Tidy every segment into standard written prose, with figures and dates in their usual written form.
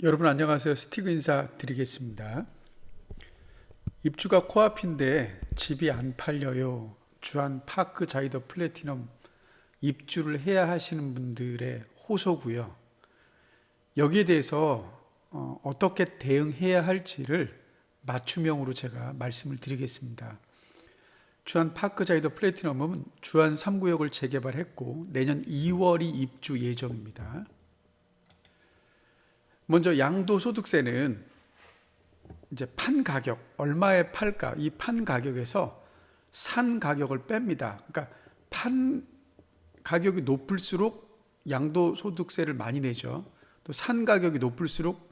여러분 안녕하세요. 스티브 인사 드리겠습니다. 입주가 코앞인데 집이 안 팔려요. 주한 파크 자이더 플래티넘 입주를 해야 하시는 분들의 호소고요. 여기에 대해서 어떻게 대응해야 할지를 맞춤형으로 제가 말씀을 드리겠습니다. 주한 파크 자이더 플래티넘은 주한 3구역을 재개발했고 내년 2월이 입주 예정입니다. 먼저 양도소득세는 이제 판 가격, 얼마에 팔까? 이 판 가격에서 산 가격을 뺍니다. 그러니까 판 가격이 높을수록 양도소득세를 많이 내죠. 또 산 가격이 높을수록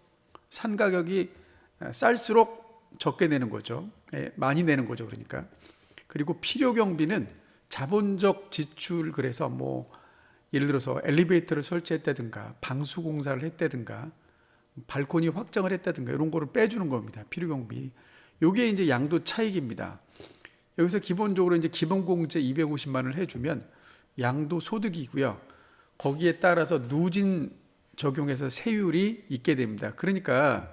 산 가격이 쌀수록 적게 내는 거죠. 많이 내는 거죠. 그러니까. 그리고 필요경비는 자본적 지출, 그래서 예를 들어서 엘리베이터를 설치했다든가 방수공사를 했다든가 발코니 확장을 했다든가 이런 거를 빼주는 겁니다. 필요경비. 요게 이제 양도 차익입니다. 여기서 기본적으로 이제 기본공제 250만 원을 해주면 양도 소득이고요. 거기에 따라서 누진 적용해서 세율이 있게 됩니다. 그러니까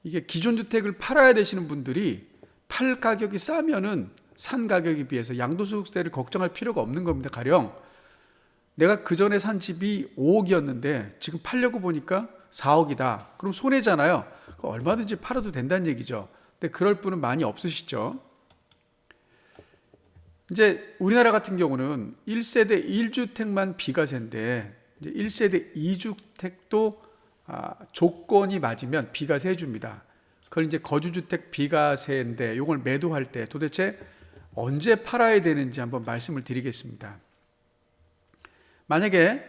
이게 기존 주택을 팔아야 되시는 분들이 팔 가격이 싸면은 산 가격에 비해서 양도소득세를 걱정할 필요가 없는 겁니다. 가령 내가 그 전에 산 집이 5억이었는데 지금 팔려고 보니까 4억이다. 그럼 손해잖아요. 얼마든지 팔아도 된다는 얘기죠. 근데 그럴 분은 많이 없으시죠. 이제 우리나라 같은 경우는 1세대 1주택만 비과세인데 이제 1세대 2주택도 조건이 맞으면 비과세 해줍니다. 그걸 이제 거주주택 비과세인데 이걸 매도할 때 도대체 언제 팔아야 되는지 한번 말씀을 드리겠습니다. 만약에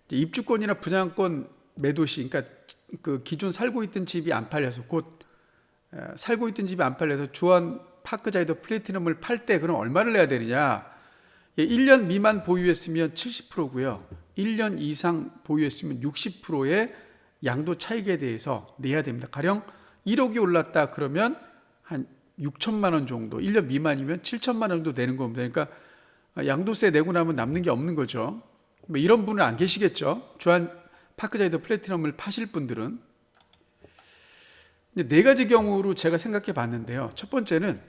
입주권이나 분양권 매도시, 그러니까 그 기존 살고 있던 집이 안 팔려서 살고 있던 집이 안 팔려서 주한 파크 자이더 플래티넘을 팔 때 그럼 얼마를 내야 되느냐? 1년 미만 보유했으면 70%고요. 1년 이상 보유했으면 60%의 양도 차익에 대해서 내야 됩니다. 가령 1억이 올랐다 그러면 한 6천만 원 정도, 1년 미만이면 7천만 원 정도 내는 겁니다. 그러니까 양도세 내고 나면 남는 게 없는 거죠. 이런 분은 안 계시겠죠. 주한 파크 자이더 플래티넘을 파실 분들은. 네 가지 경우로 제가 생각해 봤는데요. 첫 번째는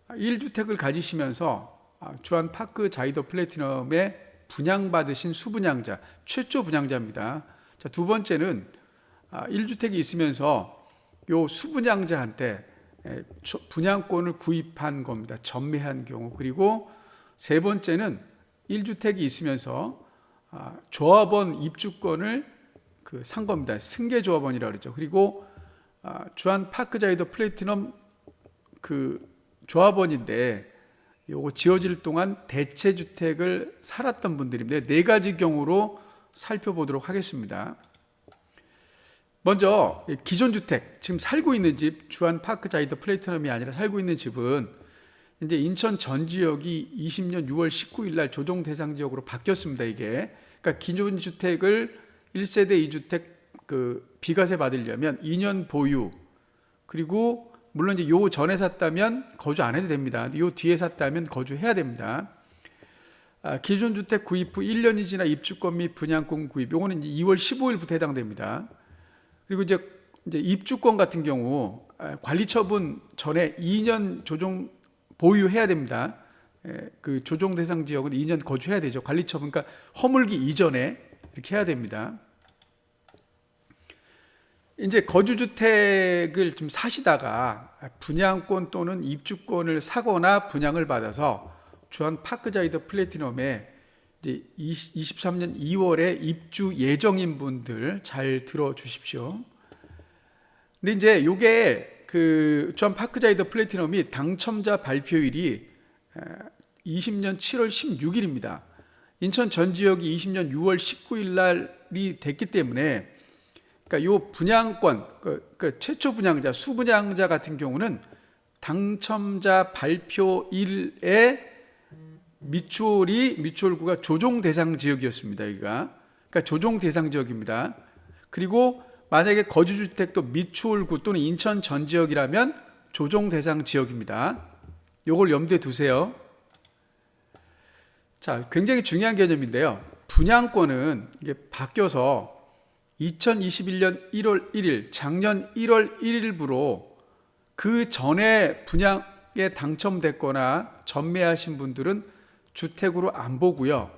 1주택을 가지시면서 주한 파크 자이더 플래티넘에 분양받으신 수분양자, 최초 분양자입니다. 자, 두 번째는 1주택이 있으면서 요 수분양자한테 분양권을 구입한 겁니다. 전매한 경우. 그리고 세 번째는 1주택이 있으면서 조합원 입주권을 산 겁니다. 승계조합원이라고 그러죠. 그리고 주한 파크 자이더 플래티넘 조합원인데 요거 지어질 동안 대체주택을 살았던 분들입니다. 네 가지 경우로 살펴보도록 하겠습니다. 먼저 기존 주택, 지금 살고 있는 집, 주한 파크 자이더 플래티넘이 아니라 살고 있는 집은 이제 인천 전 지역이 20년 6월 19일 날 조정 대상 지역으로 바뀌었습니다. 이게 그러니까 기존 주택을 1세대 2주택 비과세 받으려면 2년 보유, 그리고 물론 이제 요 전에 샀다면 거주 안 해도 됩니다. 요 뒤에 샀다면 거주해야 됩니다. 기존 주택 구입 후 1년이 지나 입주권 및 분양권 구입, 요거는 이제 2월 15일부터 해당됩니다. 그리고 이제 입주권 같은 경우 관리 처분 전에 2년 조정 보유해야 됩니다. 그 조정 대상 지역은 2년 거주해야 되죠. 관리 처분, 그러니까 허물기 이전에 이렇게 해야 됩니다. 이제 거주주택을 좀 사시다가 분양권 또는 입주권을 사거나 분양을 받아서 주한 파크 자이더 플래티넘에 이제 23년 2월에 입주 예정인 분들 잘 들어주십시오. 근데 이제 요게 주한 파크 자이더 플래티넘이 당첨자 발표일이 20년 7월 16일입니다. 인천 전 지역이 20년 6월 19일 날이 됐기 때문에 그러니까 요 분양권, 최초 분양자, 수분양자 같은 경우는 당첨자 발표일에 미추홀구가 조정 대상 지역이었습니다. 여기가. 그러니까 조정 대상 지역입니다. 그리고 만약에 거주주택도 미추홀구 또는 인천 전 지역이라면 조정 대상 지역입니다. 요걸 염두에 두세요. 자, 굉장히 중요한 개념인데요. 분양권은 이게 바뀌어서 2021년 1월 1일, 작년 1월 1일부로 그 전에 분양에 당첨됐거나 전매하신 분들은 주택으로 안 보고요.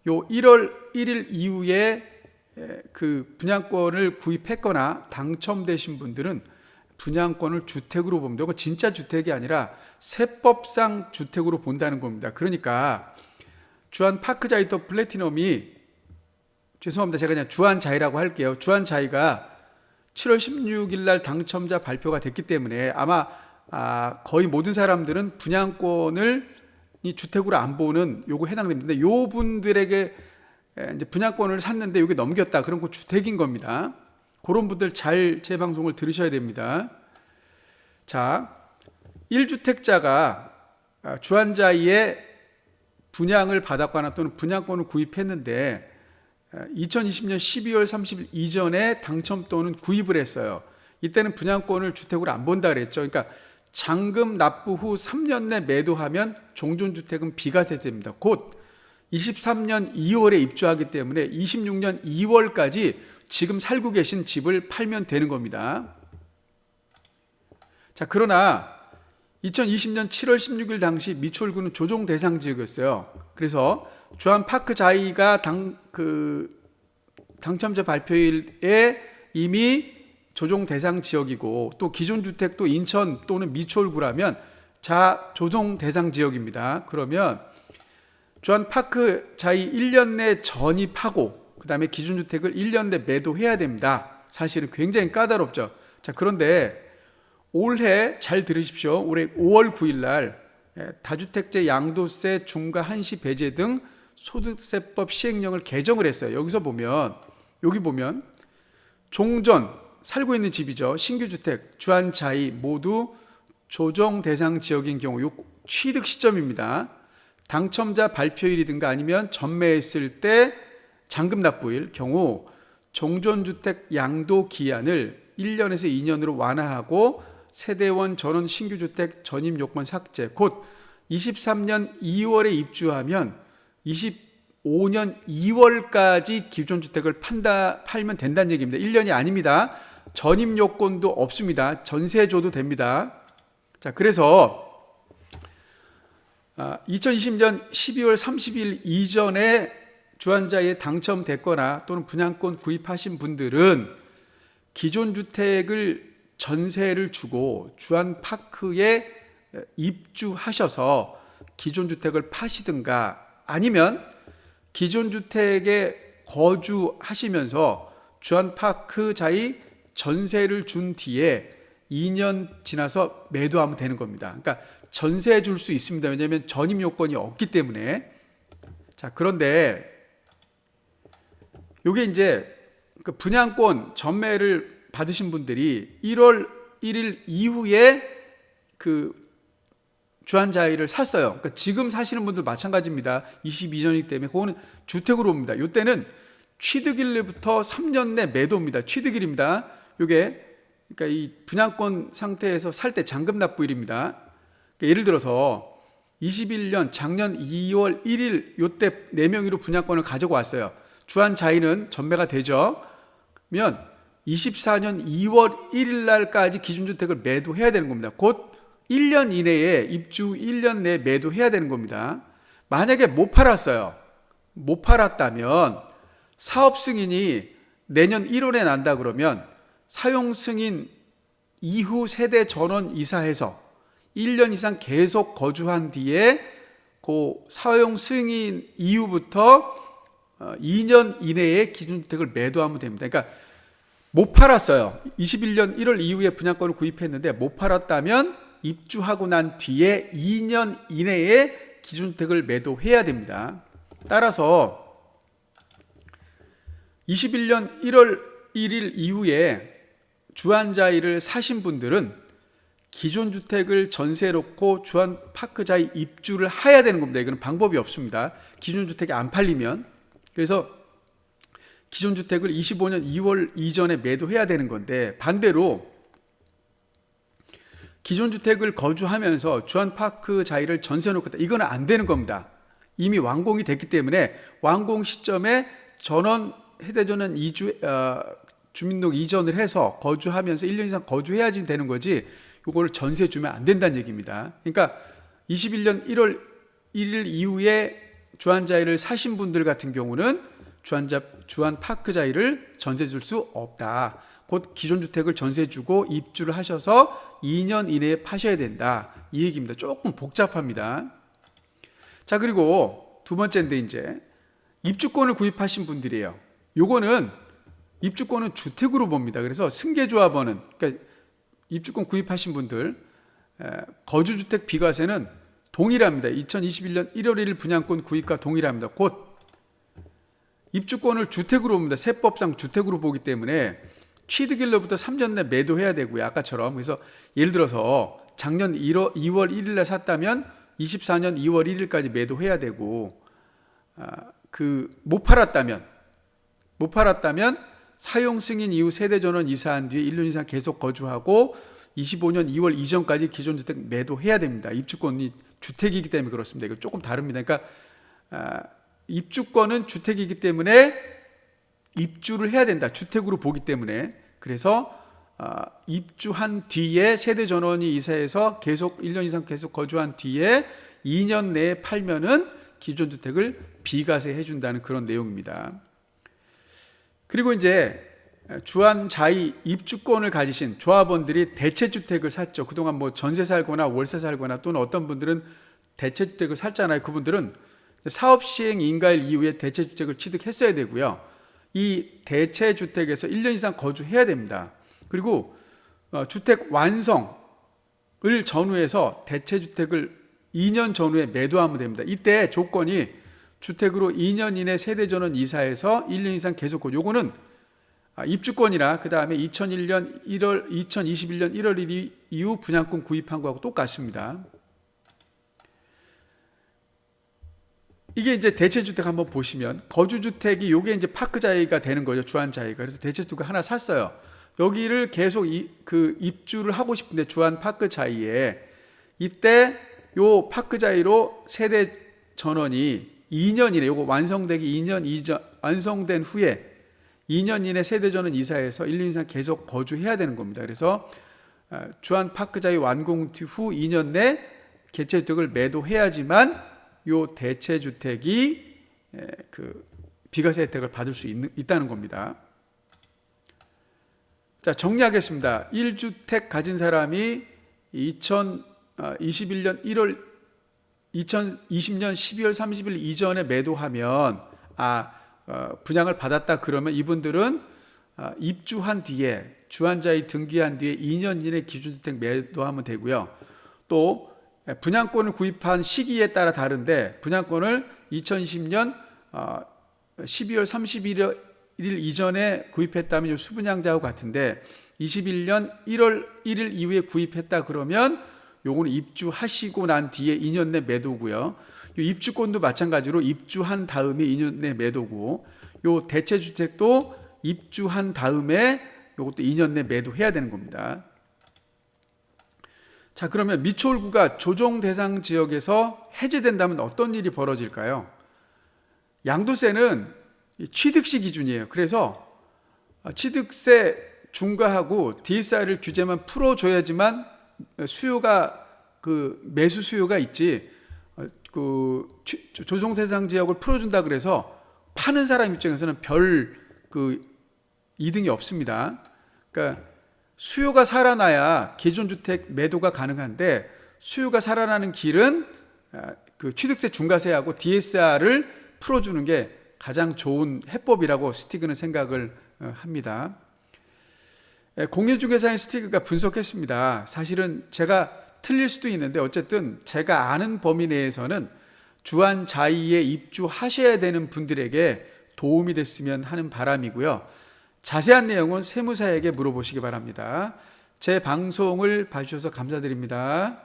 요 1월 1일 이후에 그 분양권을 구입했거나 당첨되신 분들은 분양권을 주택으로 봅니다. 이거 진짜 주택이 아니라 세법상 주택으로 본다는 겁니다. 그러니까 주한 파크자이터 플래티넘이, 죄송합니다, 제가 그냥 주한자이라고 할게요. 주한자이가 7월 16일 날 당첨자 발표가 됐기 때문에 아마 거의 모든 사람들은 분양권을 이 주택으로 안 보는 요거 해당됩니다. 근데 요 분들에게 이제 분양권을 샀는데 요게 넘겼다, 그런 거 주택인 겁니다. 그런 분들 잘 제 방송을 들으셔야 됩니다. 자, 1주택자가 주한자이에 분양을 받았거나 또는 분양권을 구입했는데 2020년 12월 30일 이전에 당첨 또는 구입을 했어요. 이때는 분양권을 주택으로 안 본다 그랬죠. 그러니까 잔금 납부 후 3년 내 매도하면 종전주택은 비과세됩니다. 곧 23년 2월에 입주하기 때문에 26년 2월까지 지금 살고 계신 집을 팔면 되는 겁니다. 자, 그러나 2020년 7월 16일 당시 미추홀구는 조정 대상 지역이었어요. 그래서 주한 파크자이가 당첨자 발표일에 이미 조정 대상 지역이고, 또 기존 주택도 인천 또는 미추홀구라면 조정 대상 지역입니다. 그러면 주한 파크자이 1년 내 전입하고 그 다음에 기존 주택을 1년 내 매도해야 됩니다. 사실은 굉장히 까다롭죠. 자, 그런데 올해 잘 들으십시오. 올해 5월 9일 날 다주택자 양도세 중과 한시 배제 등 소득세법 시행령을 개정을 했어요. 여기서 보면, 여기 보면 종전, 살고 있는 집이죠. 신규주택, 주한자이 모두 조정 대상 지역인 경우 요 취득 시점입니다. 당첨자 발표일이든가 아니면 전매했을 때 잔금 납부일 경우 종전주택 양도 기한을 1년에서 2년으로 완화하고 세대원 전원 신규주택 전입 요건 삭제, 곧 23년 2월에 입주하면 25년 2월까지 기존 주택을 팔면 된다는 얘기입니다. 1년이 아닙니다. 전입 요건도 없습니다. 전세 줘도 됩니다. 자, 그래서 2020년 12월 30일 이전에 주한자이에 당첨됐거나 또는 분양권 구입하신 분들은 기존 주택을 전세를 주고 주한파크에 입주하셔서 기존 주택을 파시든가, 아니면 기존 주택에 거주하시면서 주한파크자이 전세를 준 뒤에 2년 지나서 매도하면 되는 겁니다. 그러니까 전세 줄 수 있습니다. 왜냐하면 전입 요건이 없기 때문에. 자, 그런데 요게 이제 그 분양권 전매를 받으신 분들이 1월 1일 이후에 그 주한자이를 샀어요. 그러니까 지금 사시는 분들 마찬가지입니다. 22년이기 때문에 그거는 주택으로 옵니다. 이때는 취득일부터 3년 내 매도입니다. 취득일입니다. 요게 그러니까 이 분양권 상태에서 살 때 잔금 납부일입니다. 그러니까 예를 들어서 21년 작년 2월 1일 요때 4명의로 분양권을 가지고 왔어요. 주한자이는 전매가 되죠. 면 24년 2월 1일 날까지 기준주택을 매도해야 되는 겁니다. 곧 1년 이내에 입주 1년 내에 매도해야 되는 겁니다. 만약에 못 팔았어요. 못 팔았다면 사업 승인이 내년 1월에 난다 그러면 사용 승인 이후 세대 전원 이사해서 1년 이상 계속 거주한 뒤에 그 사용 승인 이후부터 2년 이내에 기준주택을 매도하면 됩니다. 그러니까 못 팔았어요. 21년 1월 이후에 분양권을 구입했는데 못 팔았다면 입주하고 난 뒤에 2년 이내에 기준주택을 매도해야 됩니다. 따라서 21년 1월 1일 이후에 주한자이를 사신 분들은 기존 주택을 전세에 놓고 주한파크자이 입주를 해야 되는 겁니다. 이거는 방법이 없습니다. 기존 주택이 안 팔리면. 그래서 기존 주택을 25년 2월 이전에 매도해야 되는 건데, 반대로 기존 주택을 거주하면서 주한파크자이를 전세에 놓고 이거는 안 되는 겁니다. 이미 완공이 됐기 때문에 완공 시점에 전원, 해대전원 주민등록 이전을 해서 거주하면서 1년 이상 거주해야지 되는 거지, 이걸 전세 주면 안 된다는 얘기입니다. 그러니까 21년 1월 1일 이후에 주한자이를 사신 분들 같은 경우는 주한 파크자이를 전세 줄 수 없다. 곧 기존 주택을 전세 주고 입주를 하셔서 2년 이내에 파셔야 된다, 이 얘기입니다. 조금 복잡합니다. 자, 그리고 두 번째인데, 이제 입주권을 구입하신 분들이에요. 요거는 입주권은 주택으로 봅니다. 그래서 승계조합원은, 그러니까 입주권 구입하신 분들 거주주택 비과세는 동일합니다. 2021년 1월 1일 분양권 구입과 동일합니다. 곧 입주권을 주택으로 봅니다. 세법상 주택으로 보기 때문에 취득일로부터 3년 내 매도해야 되고요, 아까처럼. 그래서 예를 들어서 작년 2월 1일 날 샀다면 24년 2월 1일까지 매도해야 되고, 못 팔았다면 사용 승인 이후 세대전원 이사한 뒤에 1년 이상 계속 거주하고 25년 2월 이전까지 기존 주택 매도해야 됩니다. 입주권이 주택이기 때문에 그렇습니다. 이거 조금 다릅니다. 그러니까 입주권은 주택이기 때문에 입주를 해야 된다, 주택으로 보기 때문에. 그래서 입주한 뒤에 세대전원이 이사해서 계속 1년 이상 계속 거주한 뒤에 2년 내에 팔면은 기존 주택을 비과세 해준다는 그런 내용입니다. 그리고 이제 주한자이 입주권을 가지신 조합원들이 대체주택을 샀죠. 그동안 뭐 전세 살거나 월세 살거나, 또는 어떤 분들은 대체주택을 샀잖아요. 그분들은 사업시행 인가일 이후에 대체주택을 취득했어야 되고요. 이 대체주택에서 1년 이상 거주해야 됩니다. 그리고 주택 완성을 전후해서 대체주택을 2년 전후에 매도하면 됩니다. 이때 조건이 주택으로 2년 이내 세대전원 이사해서 1년 이상 계속 거주. 요거는 입주권이나 그 다음에 2021년 1월 1일 이후 분양권 구입한 거하고 똑같습니다. 이게 이제 대체주택 한번 보시면, 거주주택이 요게 이제 파크자이가 되는 거죠, 주한자이가. 그래서 대체주택 하나 샀어요. 여기를 계속 입주를 하고 싶은데, 주한 파크자이에 이때 요 파크자이로 세대 전원이 2년 이내, 요거 완성되기 2년 이전, 완성된 후에 2년 이내 세대 전원 이사해서 1년 이상 계속 거주해야 되는 겁니다. 그래서 주한 파크자이 완공 후 2년 내 대체주택을 매도해야지만 요 대체주택이 비과세 혜택을 받을 수 있다는 겁니다. 자, 정리하겠습니다. 1주택 가진 사람이 2020년 12월 30일 이전에 매도하면 분양을 받았다 그러면 이분들은 입주한 뒤에 주한자이 등기한 뒤에 2년 이내 기준주택 매도하면 되고요. 또 분양권을 구입한 시기에 따라 다른데, 분양권을 2020년 12월 31일 이전에 구입했다면 수분양자하고 같은데, 21년 1월 1일 이후에 구입했다 그러면 요거는 입주하시고 난 뒤에 2년 내 매도고요. 요 입주권도 마찬가지로 입주한 다음에 2년 내 매도고, 요 대체주택도 입주한 다음에 요것도 2년 내 매도해야 되는 겁니다. 자, 그러면 미추홀구가 조정 대상 지역에서 해제된다면 어떤 일이 벌어질까요? 양도세는 취득시 기준이에요. 그래서 취득세 중과하고 DSR을 규제만 풀어줘야지만 수요가 매수 수요가 있지, 조정 대상 지역을 풀어준다 그래서 파는 사람 입장에서는 별 이득이 없습니다. 그러니까 수요가 살아나야 기존 주택 매도가 가능한데, 수요가 살아나는 길은 취득세 중과세하고 DSR을 풀어주는 게 가장 좋은 해법이라고 스티그는 생각을 합니다. 공인중개사인 스티그가 분석했습니다. 사실은 제가 틀릴 수도 있는데, 어쨌든 제가 아는 범위 내에서는 주한자이에 입주하셔야 되는 분들에게 도움이 됐으면 하는 바람이고요. 자세한 내용은 세무사에게 물어보시기 바랍니다. 제 방송을 봐주셔서 감사드립니다.